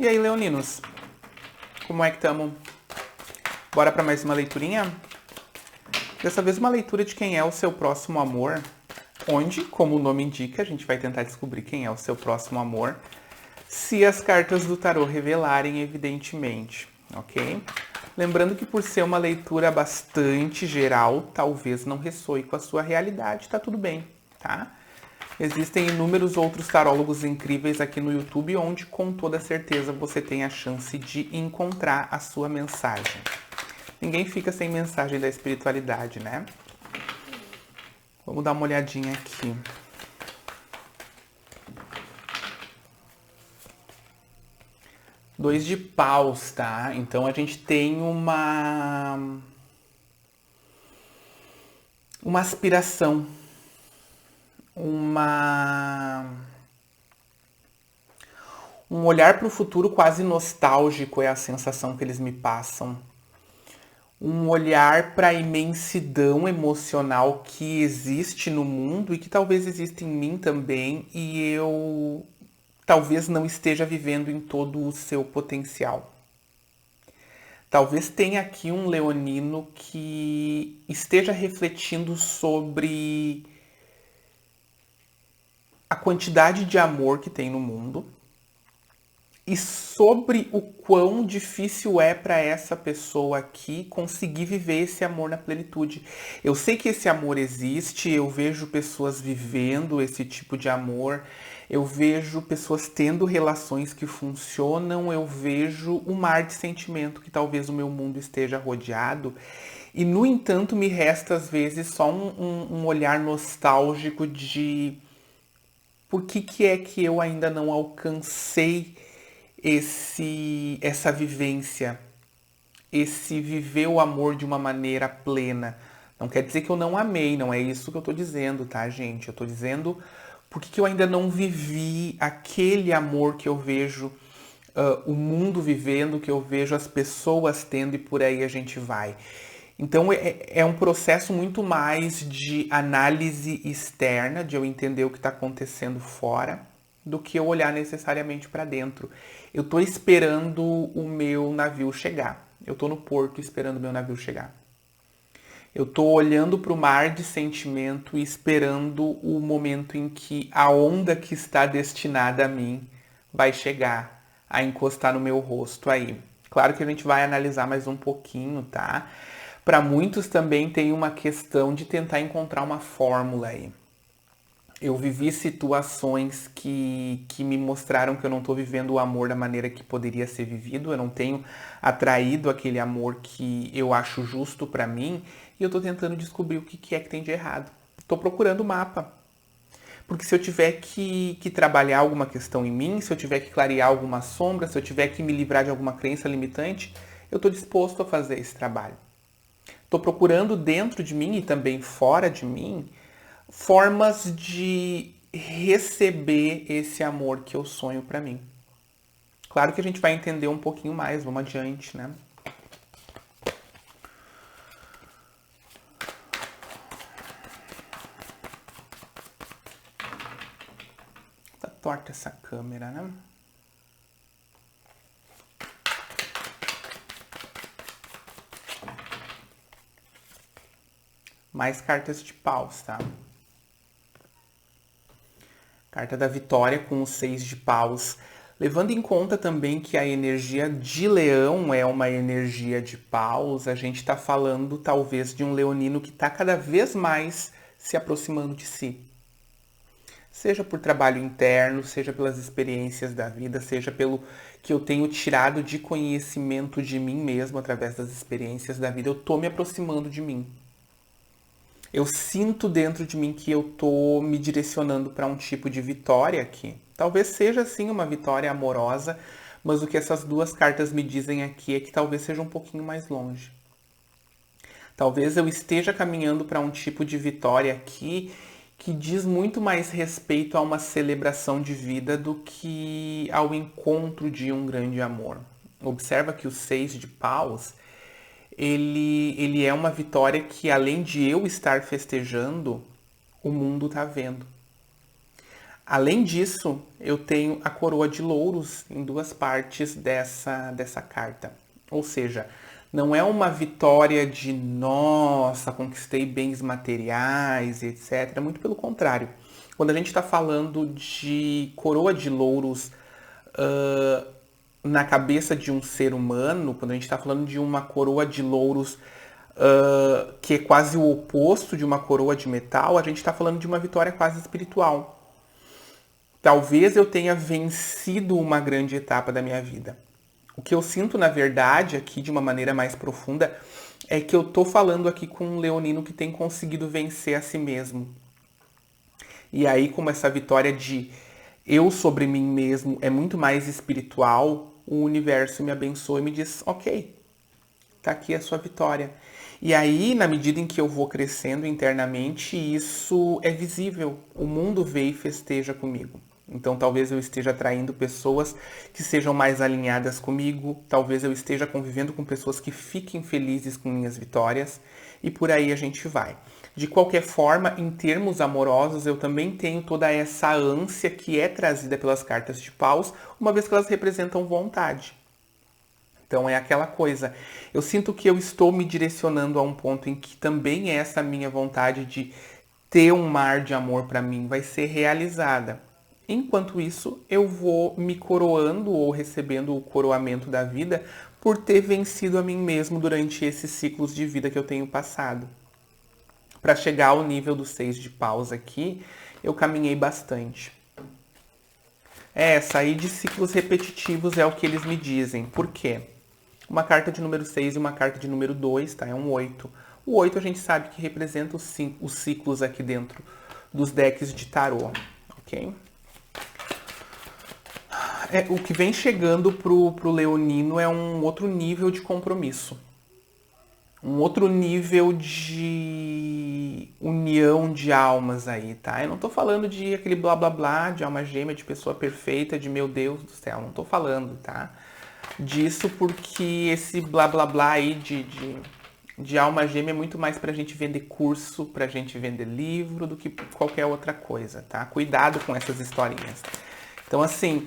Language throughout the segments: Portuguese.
E aí, leoninos? Como é que estamos? Bora para mais uma leiturinha? Dessa vez uma leitura de quem é o seu próximo amor, onde, como o nome indica, a gente vai tentar descobrir quem é o seu próximo amor, se as cartas do tarô revelarem, evidentemente, ok? Lembrando que por ser uma leitura bastante geral, talvez não ressoe com a sua realidade, tá tudo bem, tá? Existem inúmeros outros tarólogos incríveis aqui no YouTube, onde com toda certeza você tem a chance de encontrar a sua mensagem. Ninguém fica sem mensagem da espiritualidade, né? Vamos dar uma olhadinha aqui. Dois de paus, tá? Então a gente tem uma aspiração, um olhar para o futuro quase nostálgico é a sensação que eles me passam. Um olhar para a imensidão emocional que existe no mundo e que talvez exista em mim também e eu talvez não esteja vivendo em todo o seu potencial. Talvez tenha aqui um leonino que esteja refletindo sobre a quantidade de amor que tem no mundo e sobre o quão difícil é para essa pessoa aqui conseguir viver esse amor na plenitude. Eu sei que esse amor existe, eu vejo pessoas vivendo esse tipo de amor, eu vejo pessoas tendo relações que funcionam, eu vejo um mar de sentimento que talvez o meu mundo esteja rodeado. E, no entanto, me resta às vezes só um olhar nostálgico de por que é que eu ainda não alcancei essa vivência, esse viver o amor de uma maneira plena. Não quer dizer que eu não amei, não é isso que eu tô dizendo, tá, gente? Eu tô dizendo por que eu ainda não vivi aquele amor que eu vejo o mundo vivendo, que eu vejo as pessoas tendo e por aí a gente vai. Então é um processo muito mais de análise externa, de eu entender o que está acontecendo fora, do que eu olhar necessariamente para dentro. Eu estou esperando o meu navio chegar. Eu estou no porto esperando o meu navio chegar. Eu estou olhando para o mar de sentimento e esperando o momento em que a onda que está destinada a mim vai chegar a encostar no meu rosto aí. Claro que a gente vai analisar mais um pouquinho, tá? Para muitos também tem uma questão de tentar encontrar uma fórmula aí. Eu vivi situações que me mostraram que eu não estou vivendo o amor da maneira que poderia ser vivido, eu não tenho atraído aquele amor que eu acho justo para mim e eu estou tentando descobrir o que é que tem de errado. Estou procurando o mapa. Porque se eu tiver que trabalhar alguma questão em mim, se eu tiver que clarear alguma sombra, se eu tiver que me livrar de alguma crença limitante, eu estou disposto a fazer esse trabalho. Estou procurando dentro de mim e também fora de mim formas de receber esse amor que eu sonho para mim. Claro que a gente vai entender um pouquinho mais, vamos adiante, né? Tá torta essa câmera, né? Mais cartas de paus, tá? Carta da vitória com os 6 de paus. Levando em conta também que a energia de leão é uma energia de paus, a gente está falando talvez de um leonino que está cada vez mais se aproximando de si. Seja por trabalho interno, seja pelas experiências da vida, seja pelo que eu tenho tirado de conhecimento de mim mesmo através das experiências da vida, eu tô me aproximando de mim. Eu sinto dentro de mim que eu tô me direcionando para um tipo de vitória aqui. Talvez seja sim uma vitória amorosa, mas o que essas duas cartas me dizem aqui é que talvez seja um pouquinho mais longe. Talvez eu esteja caminhando para um tipo de vitória aqui que diz muito mais respeito a uma celebração de vida do que ao encontro de um grande amor. Observa que o 6 de paus, ele é uma vitória que, além de eu estar festejando, o mundo está vendo. Além disso, eu tenho a coroa de louros em duas partes dessa carta. Ou seja, não é uma vitória de nossa, conquistei bens materiais, etc. Muito pelo contrário. Quando a gente está falando de coroa de louros uh, na cabeça de um ser humano, quando a gente está falando de uma coroa de louros que é quase o oposto de uma coroa de metal, a gente está falando de uma vitória quase espiritual. Talvez eu tenha vencido uma grande etapa da minha vida. O que eu sinto, na verdade, aqui de uma maneira mais profunda, é que eu tô falando aqui com um leonino que tem conseguido vencer a si mesmo. E aí, como essa vitória de eu sobre mim mesmo é muito mais espiritual, o universo me abençoa e me diz, ok, tá aqui a sua vitória. E aí, na medida em que eu vou crescendo internamente, isso é visível. O mundo vê e festeja comigo. Então, talvez eu esteja atraindo pessoas que sejam mais alinhadas comigo, talvez eu esteja convivendo com pessoas que fiquem felizes com minhas vitórias, e por aí a gente vai. De qualquer forma, em termos amorosos, eu também tenho toda essa ânsia que é trazida pelas cartas de paus, uma vez que elas representam vontade. Então é aquela coisa, eu sinto que eu estou me direcionando a um ponto em que também essa minha vontade de ter um mar de amor para mim vai ser realizada. Enquanto isso, eu vou me coroando ou recebendo o coroamento da vida por ter vencido a mim mesmo durante esses ciclos de vida que eu tenho passado. Para chegar ao nível do 6 de paus aqui, eu caminhei bastante. Sair de ciclos repetitivos é o que eles me dizem. Por quê? Uma carta de número 6 e uma carta de número 2, tá? É um 8. O 8 a gente sabe que representa os ciclos aqui dentro dos decks de tarô, ok? O que vem chegando pro leonino é um outro nível de compromisso. Um outro nível de união de almas aí, tá? Eu não tô falando de aquele blá blá blá, de alma gêmea, de pessoa perfeita, de meu Deus do céu. Não tô falando, tá? Disso porque esse blá blá blá aí de alma gêmea é muito mais pra gente vender curso, pra gente vender livro, do que qualquer outra coisa, tá? Cuidado com essas historinhas. Então, assim,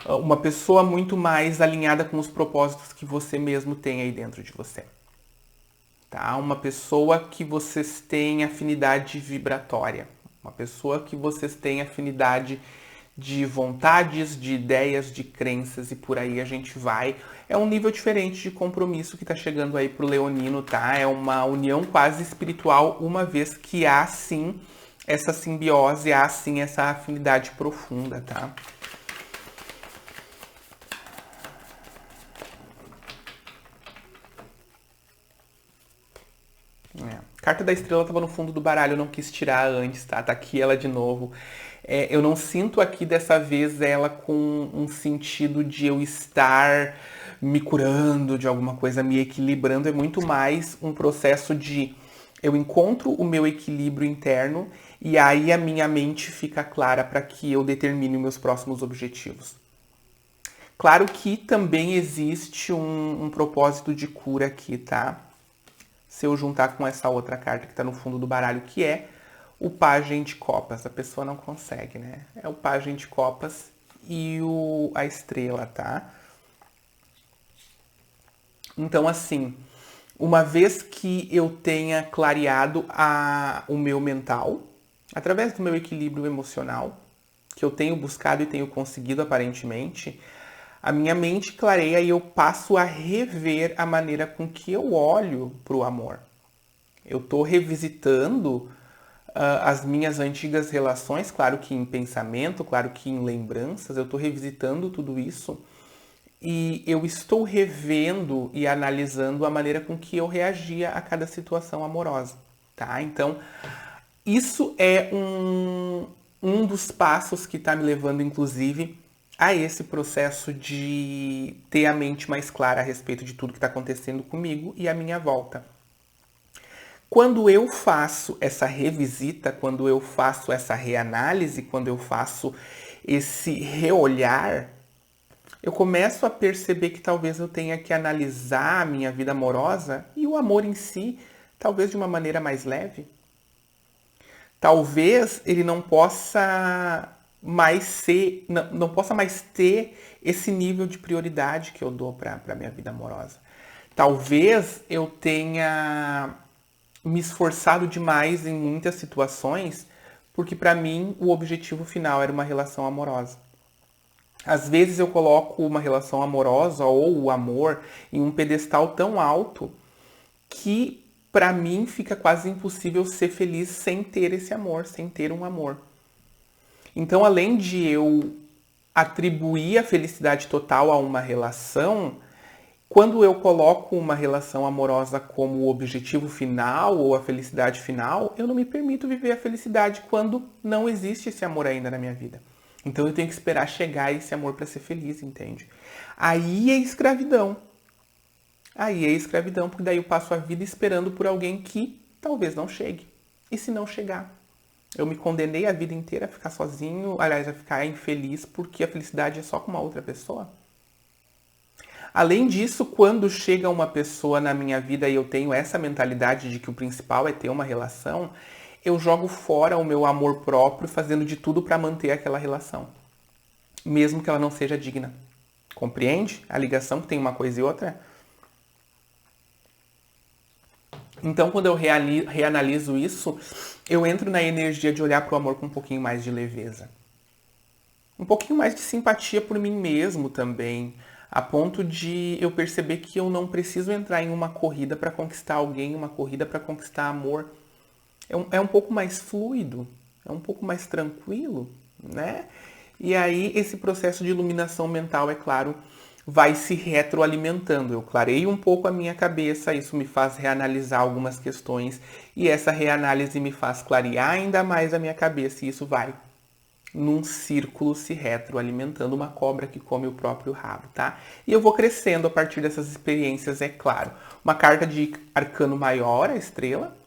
uma pessoa muito mais alinhada com os propósitos que você mesmo tem aí dentro de você. Tá? Uma pessoa que vocês têm afinidade vibratória. Uma pessoa que vocês têm afinidade de vontades, de ideias, de crenças e por aí a gente vai. É um nível diferente de compromisso que tá chegando aí pro leonino, tá? É uma união quase espiritual, uma vez que há sim essa simbiose, há sim essa afinidade profunda, tá? Carta da estrela estava no fundo do baralho, eu não quis tirar antes, tá? Tá aqui ela de novo. Eu não sinto aqui dessa vez ela com um sentido de eu estar me curando de alguma coisa, me equilibrando. É muito mais um processo de eu encontro o meu equilíbrio interno e aí a minha mente fica clara para que eu determine os meus próximos objetivos. Claro que também existe um propósito de cura aqui, tá? Se eu juntar com essa outra carta que está no fundo do baralho, que é o Pajem de Copas. A pessoa não consegue, né? É o Pajem de Copas e a estrela, tá? Então, assim, uma vez que eu tenha clareado o meu mental, através do meu equilíbrio emocional, que eu tenho buscado e tenho conseguido aparentemente, a minha mente clareia e eu passo a rever a maneira com que eu olho para o amor. Eu estou revisitando as minhas antigas relações, claro que em pensamento, claro que em lembranças, eu estou revisitando tudo isso e eu estou revendo e analisando a maneira com que eu reagia a cada situação amorosa, tá? Então, isso é um dos passos que está me levando, inclusive, a esse processo de ter a mente mais clara a respeito de tudo que está acontecendo comigo e à minha volta. Quando eu faço essa revisita, quando eu faço essa reanálise, quando eu faço esse reolhar, eu começo a perceber que talvez eu tenha que analisar a minha vida amorosa e o amor em si, talvez de uma maneira mais leve. Talvez ele não possa mais ser, não possa mais ter esse nível de prioridade que eu dou para minha vida amorosa. Talvez eu tenha me esforçado demais em muitas situações, porque para mim o objetivo final era uma relação amorosa. Às vezes eu coloco uma relação amorosa ou o amor em um pedestal tão alto que para mim fica quase impossível ser feliz sem ter esse amor, sem ter um amor. Então, além de eu atribuir a felicidade total a uma relação, quando eu coloco uma relação amorosa como o objetivo final ou a felicidade final, eu não me permito viver a felicidade quando não existe esse amor ainda na minha vida. Então eu tenho que esperar chegar esse amor para ser feliz, entende? Aí é escravidão. Aí é escravidão, porque daí eu passo a vida esperando por alguém que talvez não chegue. E se não chegar? Eu me condenei a vida inteira a ficar sozinho, aliás, a ficar infeliz porque a felicidade é só com uma outra pessoa? Além disso, quando chega uma pessoa na minha vida e eu tenho essa mentalidade de que o principal é ter uma relação, eu jogo fora o meu amor próprio fazendo de tudo para manter aquela relação, mesmo que ela não seja digna. Compreende a ligação que tem uma coisa e outra? Então, quando eu reanaliso isso, eu entro na energia de olhar para o amor com um pouquinho mais de leveza. Um pouquinho mais de simpatia por mim mesmo também, a ponto de eu perceber que eu não preciso entrar em uma corrida para conquistar alguém, uma corrida para conquistar amor. É um pouco mais fluido, é um pouco mais tranquilo, né? E aí esse processo de iluminação mental, é claro, vai se retroalimentando. Eu clareio um pouco a minha cabeça, isso me faz reanalisar algumas questões e essa reanálise me faz clarear ainda mais a minha cabeça e isso vai num círculo se retroalimentando, uma cobra que come o próprio rabo, tá? E eu vou crescendo a partir dessas experiências, é claro. Uma carta de arcano maior, a estrela,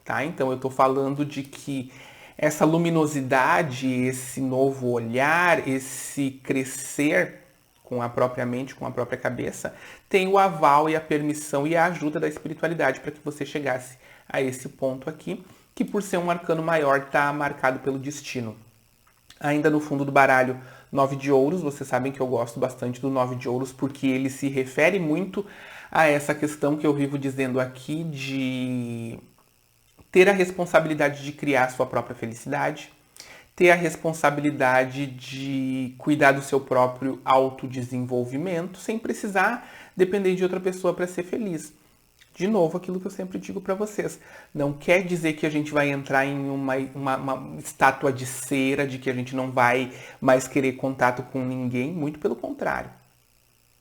tá? Então eu tô falando de que essa luminosidade, esse novo olhar, esse crescer com a própria mente, com a própria cabeça, tem o aval e a permissão e a ajuda da espiritualidade para que você chegasse a esse ponto aqui, que por ser um arcano maior está marcado pelo destino. Ainda no fundo do baralho, 9 de ouros. Vocês sabem que eu gosto bastante do 9 de ouros porque ele se refere muito a essa questão que eu vivo dizendo aqui de ter a responsabilidade de criar a sua própria felicidade, ter a responsabilidade de cuidar do seu próprio autodesenvolvimento sem precisar depender de outra pessoa para ser feliz. De novo, aquilo que eu sempre digo para vocês. Não quer dizer que a gente vai entrar em uma estátua de cera, de que a gente não vai mais querer contato com ninguém. Muito pelo contrário.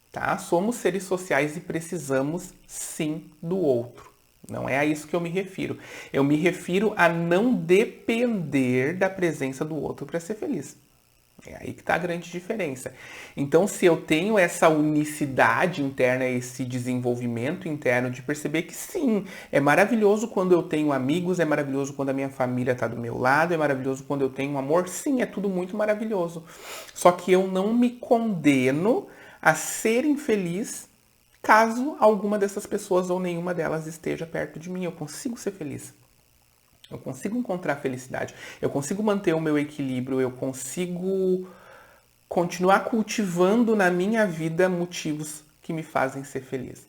Tá? Somos seres sociais e precisamos, sim, do outro. Não é a isso que eu me refiro. Eu me refiro a não depender da presença do outro para ser feliz. É aí que está a grande diferença. Então, se eu tenho essa unicidade interna, esse desenvolvimento interno de perceber que sim, é maravilhoso quando eu tenho amigos, é maravilhoso quando a minha família está do meu lado, é maravilhoso quando eu tenho amor, sim, é tudo muito maravilhoso. Só que eu não me condeno a ser infeliz caso alguma dessas pessoas ou nenhuma delas esteja perto de mim. Eu consigo ser feliz. Eu consigo encontrar felicidade, eu consigo manter o meu equilíbrio, eu consigo continuar cultivando na minha vida motivos que me fazem ser feliz.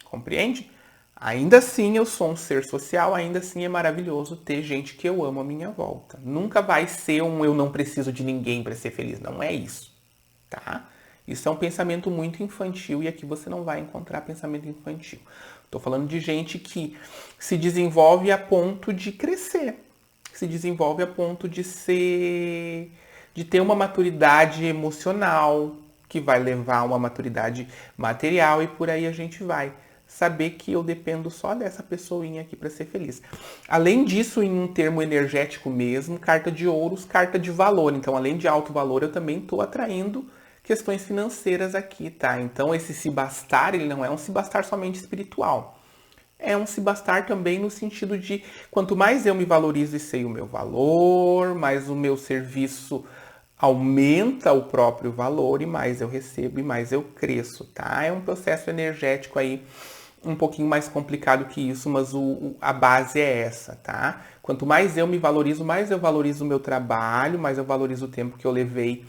Compreende? Ainda assim eu sou um ser social, ainda assim é maravilhoso ter gente que eu amo à minha volta. Nunca vai ser um eu não preciso de ninguém para ser feliz, não é isso, tá? Isso é um pensamento muito infantil e aqui você não vai encontrar pensamento infantil. Estou falando de gente que se desenvolve a ponto de crescer, se desenvolve a ponto de ter uma maturidade emocional, que vai levar a uma maturidade material e por aí a gente vai. Saber que eu dependo só dessa pessoinha aqui para ser feliz. Além disso, em um termo energético mesmo, carta de ouros, carta de valor. Então, além de alto valor, eu também estou atraindo questões financeiras aqui, tá? Então esse se bastar, ele não é um se bastar somente espiritual. É um se bastar também no sentido de quanto mais eu me valorizo e sei o meu valor, mais o meu serviço aumenta o próprio valor e mais eu recebo e mais eu cresço, tá? É um processo energético aí um pouquinho mais complicado que isso, mas a base é essa, tá? Quanto mais eu me valorizo, mais eu valorizo o meu trabalho, mais eu valorizo o tempo que eu levei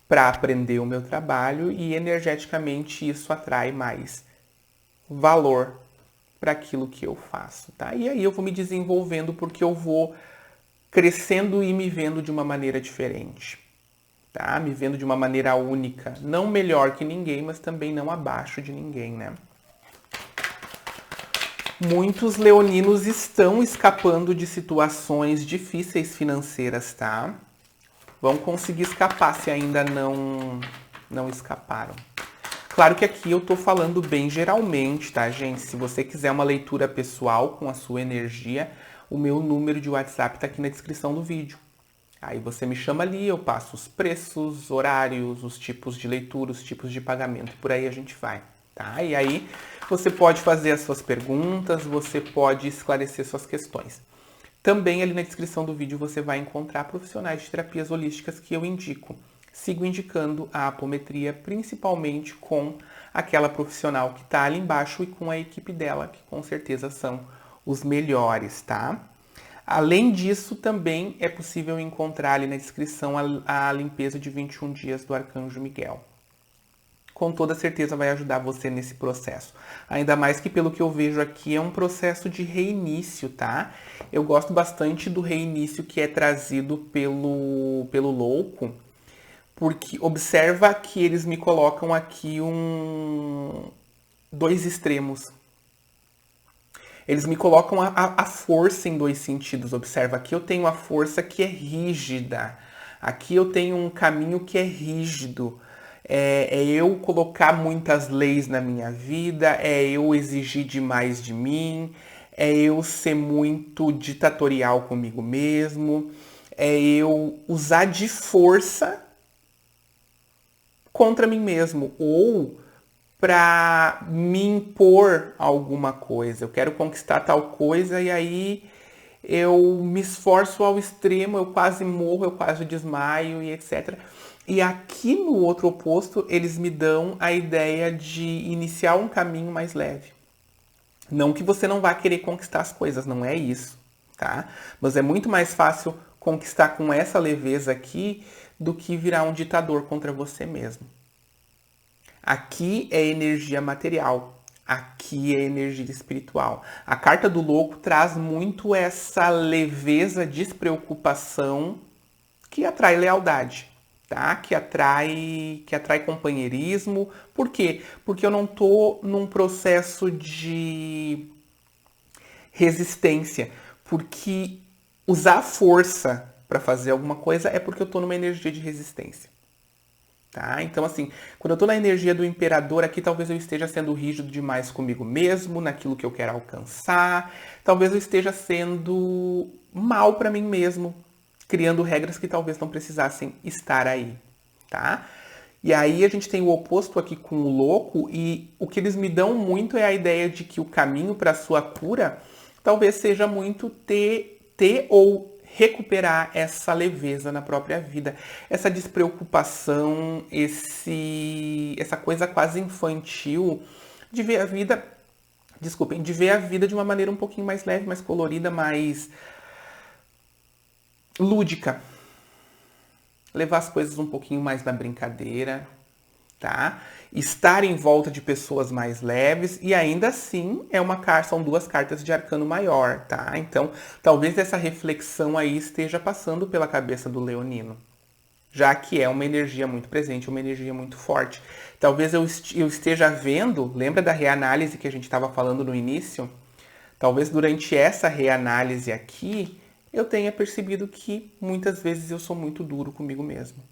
para aprender o meu trabalho e energeticamente isso atrai mais valor para aquilo que eu faço, tá? E aí eu vou me desenvolvendo porque eu vou crescendo e me vendo de uma maneira diferente, tá? Me vendo de uma maneira única, não melhor que ninguém, mas também não abaixo de ninguém, né? Muitos leoninos estão escapando de situações difíceis financeiras, tá? Vão conseguir escapar se ainda não escaparam. Claro que aqui eu tô falando bem geralmente, tá, gente? Se você quiser uma leitura pessoal com a sua energia, o meu número de WhatsApp tá aqui na descrição do vídeo. Aí você me chama ali, eu passo os preços, horários, os tipos de leitura, os tipos de pagamento, e por aí a gente vai, tá? E aí você pode fazer as suas perguntas, você pode esclarecer suas questões. Também ali na descrição do vídeo você vai encontrar profissionais de terapias holísticas que eu indico. Sigo indicando a apometria, principalmente com aquela profissional que está ali embaixo e com a equipe dela, que com certeza são os melhores, tá? Além disso, também é possível encontrar ali na descrição a limpeza de 21 dias do Arcanjo Miguel. Com toda certeza vai ajudar você nesse processo. Ainda mais que pelo que eu vejo aqui é um processo de reinício, tá? Eu gosto bastante do reinício que é trazido pelo louco, porque observa que eles me colocam aqui dois extremos. Eles me colocam a força em dois sentidos. Observa, aqui eu tenho a força que é rígida. Aqui eu tenho um caminho que é rígido. É eu colocar muitas leis na minha vida, é eu exigir demais de mim, é eu ser muito ditatorial comigo mesmo, é eu usar de força contra mim mesmo ou para me impor alguma coisa. Eu quero conquistar tal coisa e aí eu me esforço ao extremo, eu quase morro, eu quase desmaio e etc. E aqui no outro oposto, eles me dão a ideia de iniciar um caminho mais leve. Não que você não vá querer conquistar as coisas, não é isso, tá? Mas é muito mais fácil conquistar com essa leveza aqui do que virar um ditador contra você mesmo. Aqui é energia material, aqui é energia espiritual. A carta do louco traz muito essa leveza, despreocupação que atrai lealdade, tá? Que atrai companheirismo. Por quê? Porque eu não tô num processo de resistência, porque usar força para fazer alguma coisa é porque eu tô numa energia de resistência. Tá? Então, assim, quando eu tô na energia do imperador, aqui talvez eu esteja sendo rígido demais comigo mesmo, naquilo que eu quero alcançar. Talvez eu esteja sendo mal para mim mesmo, criando regras que talvez não precisassem estar aí, tá? E aí a gente tem o oposto aqui com o louco e o que eles me dão muito é a ideia de que o caminho para a sua cura talvez seja muito ter ou recuperar essa leveza na própria vida, essa despreocupação, essa coisa quase infantil de ver a vida, desculpem, de ver a vida de uma maneira um pouquinho mais leve, mais colorida, mais lúdica. Levar as coisas um pouquinho mais na brincadeira, tá? Estar em volta de pessoas mais leves e ainda assim são duas cartas de arcano maior, tá? Então, talvez essa reflexão aí esteja passando pela cabeça do leonino, já que é uma energia muito presente, uma energia muito forte. Talvez eu esteja vendo, lembra da reanálise que a gente estava falando no início? Talvez durante essa reanálise aqui, eu tenha percebido que muitas vezes eu sou muito duro comigo mesmo.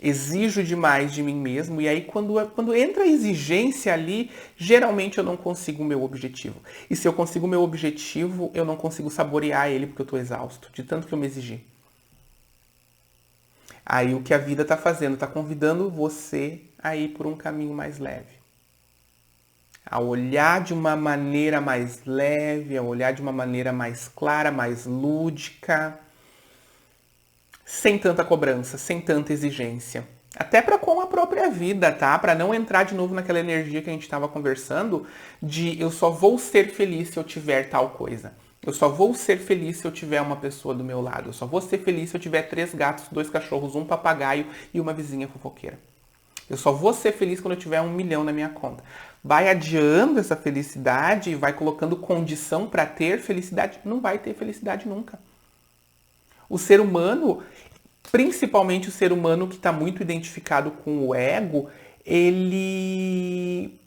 Exijo demais de mim mesmo, e aí quando entra a exigência ali, geralmente eu não consigo o meu objetivo. E se eu consigo o meu objetivo, eu não consigo saborear ele porque eu estou exausto, de tanto que eu me exigi. Aí o que a vida está fazendo? Está convidando você a ir por um caminho mais leve. A olhar de uma maneira mais leve, a olhar de uma maneira mais clara, mais lúdica, sem tanta cobrança, sem tanta exigência. Até para com a própria vida, tá? Para não entrar de novo naquela energia que a gente estava conversando de eu só vou ser feliz se eu tiver tal coisa. Eu só vou ser feliz se eu tiver uma pessoa do meu lado. Eu só vou ser feliz se eu tiver 3 gatos, 2 cachorros, um papagaio e uma vizinha fofoqueira. Eu só vou ser feliz quando eu tiver 1 milhão na minha conta. Vai adiando essa felicidade e vai colocando condição para ter felicidade. Não vai ter felicidade nunca. O ser humano, principalmente o ser humano que está muito identificado com o ego, ele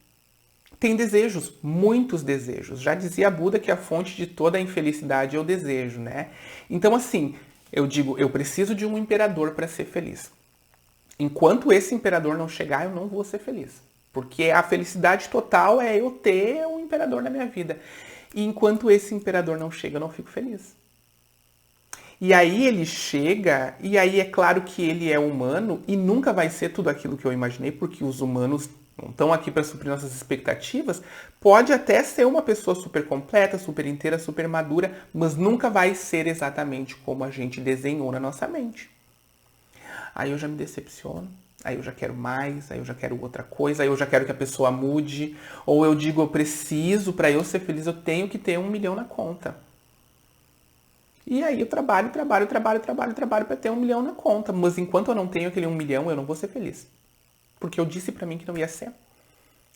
tem desejos, muitos desejos. Já dizia Buda que a fonte de toda a infelicidade é o desejo, né? Então, assim, eu digo, eu preciso de um imperador para ser feliz. Enquanto esse imperador não chegar, eu não vou ser feliz. Porque a felicidade total é eu ter um imperador na minha vida. E enquanto esse imperador não chega, eu não fico feliz. E aí ele chega, e aí é claro que ele é humano e nunca vai ser tudo aquilo que eu imaginei, porque os humanos não estão aqui para suprir nossas expectativas. Pode até ser uma pessoa super completa, super inteira, super madura, mas nunca vai ser exatamente como a gente desenhou na nossa mente. Aí eu já me decepciono, aí eu já quero mais, aí eu já quero outra coisa, aí eu já quero que a pessoa mude, ou eu digo, eu preciso, para eu ser feliz, eu tenho que ter 1 milhão na conta. E aí eu trabalho para ter 1 milhão na conta. Mas enquanto eu não tenho aquele 1 milhão, eu não vou ser feliz. Porque eu disse para mim que não ia ser.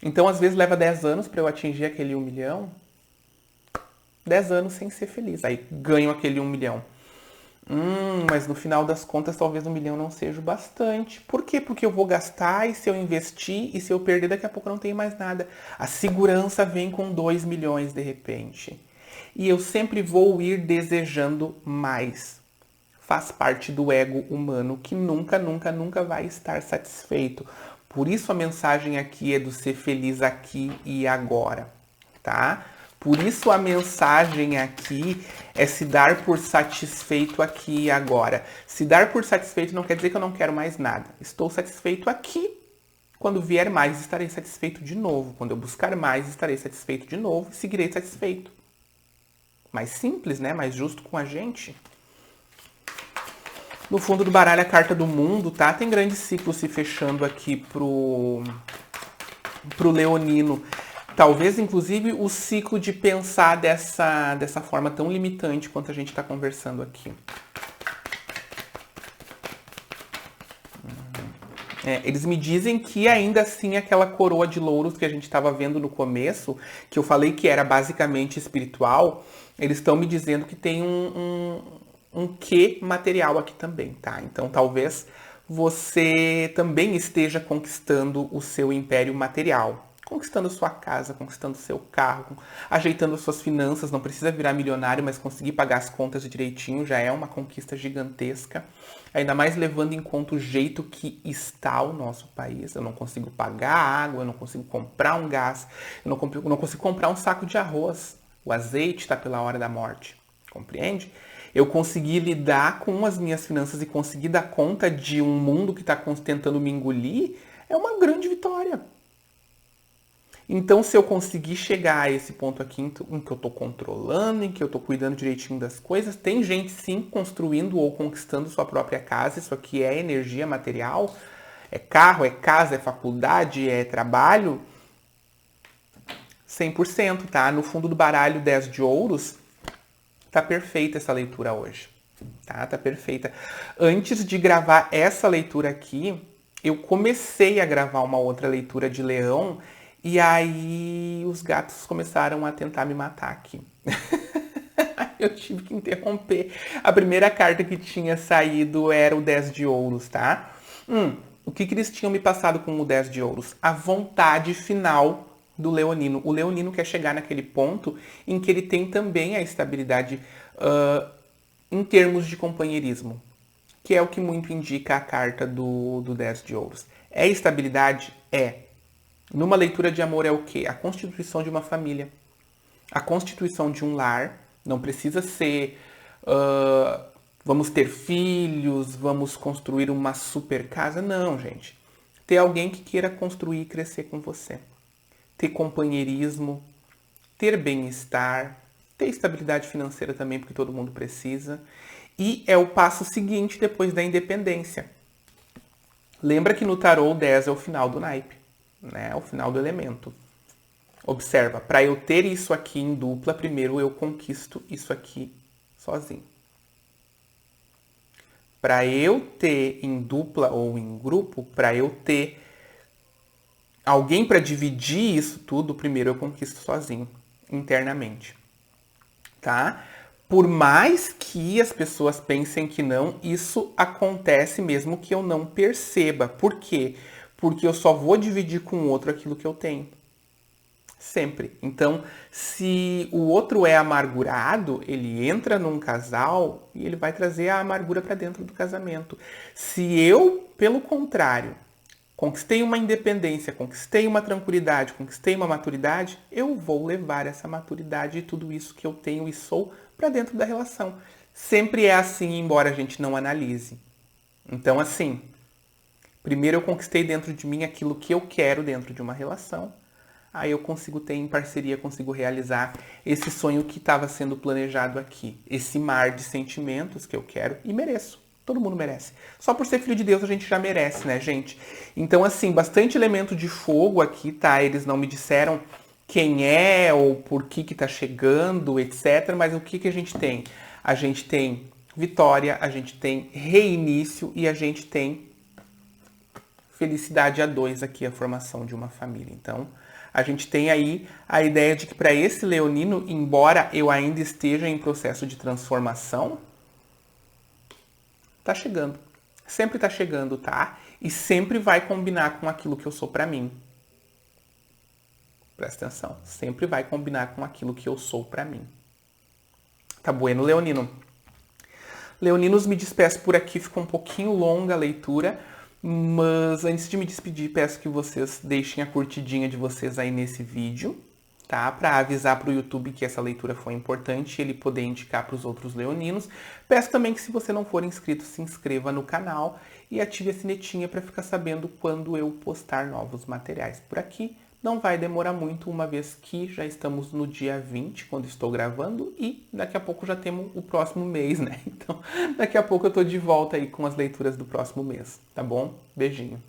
Então, às vezes, leva 10 anos para eu atingir aquele 1 milhão. 10 anos sem ser feliz. Aí ganho aquele 1 milhão. Mas no final das contas, talvez 1 milhão não seja o bastante. Por quê? Porque eu vou gastar e se eu investir e se eu perder, daqui a pouco eu não tenho mais nada. A segurança vem com 2 milhões de repente. E eu sempre vou ir desejando mais. Faz parte do ego humano que nunca, nunca, nunca vai estar satisfeito. Por isso a mensagem aqui é do ser feliz aqui e agora, tá? Por isso a mensagem aqui é se dar por satisfeito aqui e agora. Se dar por satisfeito não quer dizer que eu não quero mais nada. Estou satisfeito aqui. Quando vier mais, estarei satisfeito de novo. Quando eu buscar mais, estarei satisfeito de novo e seguirei satisfeito. Mais simples, né? Mais justo com a gente. No fundo do baralho, a carta do mundo, tá? Tem grandes ciclos se fechando aqui pro leonino. Talvez, inclusive, o ciclo de pensar dessa forma tão limitante quanto a gente está conversando aqui. Eles me dizem que ainda assim aquela coroa de louros que a gente estava vendo no começo, que eu falei que era basicamente espiritual, eles estão me dizendo que tem um quê material aqui também, tá? Então talvez você também esteja conquistando o seu império material. Conquistando sua casa, conquistando seu carro, ajeitando suas finanças. Não precisa virar milionário, mas conseguir pagar as contas direitinho já é uma conquista gigantesca. Ainda mais levando em conta o jeito que está o nosso país. Eu não consigo pagar a água, eu não consigo comprar um gás, eu não consigo comprar um saco de arroz. O azeite está pela hora da morte, compreende? Eu consegui lidar com as minhas finanças e conseguir dar conta de um mundo que está tentando me engolir é uma grande vitória. Então, se eu conseguir chegar a esse ponto aqui em que eu estou controlando, em que eu estou cuidando direitinho das coisas, tem gente sim construindo ou conquistando sua própria casa. Isso aqui é energia material, é carro, é casa, é faculdade, é trabalho. 100%, tá? No fundo do baralho 10 de ouros, tá perfeita essa leitura hoje. Tá perfeita. Antes de gravar essa leitura aqui, eu comecei a gravar uma outra leitura de leão. E aí os gatos começaram a tentar me matar aqui. Eu tive que interromper. A primeira carta que tinha saído era o 10 de ouros, tá? O que eles tinham me passado com o 10 de ouros? A vontade final do leonino. O leonino quer chegar naquele ponto em que ele tem também a estabilidade em termos de companheirismo, que é o que muito indica a carta do 10 de ouros. É estabilidade? É. Numa leitura de amor é o quê? A constituição de uma família. A constituição de um lar. Não precisa ser vamos ter filhos, vamos construir uma super casa. Não, gente. Ter alguém que queira construir e crescer com você. Ter companheirismo, ter bem-estar, ter estabilidade financeira também, porque todo mundo precisa. E é o passo seguinte depois da independência. Lembra que no tarô o 10 é o final do naipe, né? O final do elemento. Observa, para eu ter isso aqui em dupla, primeiro eu conquisto isso aqui sozinho. Para eu ter em dupla ou em grupo, para eu ter alguém para dividir isso tudo, primeiro eu conquisto sozinho, internamente. Tá? Por mais que as pessoas pensem que não, isso acontece mesmo que eu não perceba. Por quê? Porque eu só vou dividir com o outro aquilo que eu tenho. Sempre. Então, se o outro é amargurado, ele entra num casal e ele vai trazer a amargura para dentro do casamento. Se eu, pelo contrário, conquistei uma independência, conquistei uma tranquilidade, conquistei uma maturidade, eu vou levar essa maturidade e tudo isso que eu tenho e sou para dentro da relação. Sempre é assim, embora a gente não analise. Então, assim, primeiro eu conquistei dentro de mim aquilo que eu quero dentro de uma relação. Aí eu consigo ter em parceria, consigo realizar esse sonho que estava sendo planejado aqui. Esse mar de sentimentos que eu quero e mereço. Todo mundo merece. Só por ser filho de Deus a gente já merece, né, gente? Então, assim, bastante elemento de fogo aqui, tá? Eles não me disseram quem é ou por que tá chegando, etc. Mas o que a gente tem? A gente tem vitória, a gente tem reinício e a gente tem felicidade a dois aqui, a formação de uma família. Então, a gente tem aí a ideia de que para esse leonino, embora eu ainda esteja em processo de transformação, tá chegando. Sempre tá chegando, tá? E sempre vai combinar com aquilo que eu sou para mim. Presta atenção. Sempre vai combinar com aquilo que eu sou para mim. Tá bueno, leonino? Leoninos, me despeço por aqui. Ficou um pouquinho longa a leitura. Mas antes de me despedir, peço que vocês deixem a curtidinha de vocês aí nesse vídeo, tá? Para avisar para o YouTube que essa leitura foi importante e ele poder indicar para os outros leoninos. Peço também que, se você não for inscrito, se inscreva no canal e ative a sinetinha para ficar sabendo quando eu postar novos materiais por aqui. Não vai demorar muito, uma vez que já estamos no dia 20, quando estou gravando, e daqui a pouco já temos o próximo mês, né? Então, daqui a pouco eu tô de volta aí com as leituras do próximo mês, tá bom? Beijinho.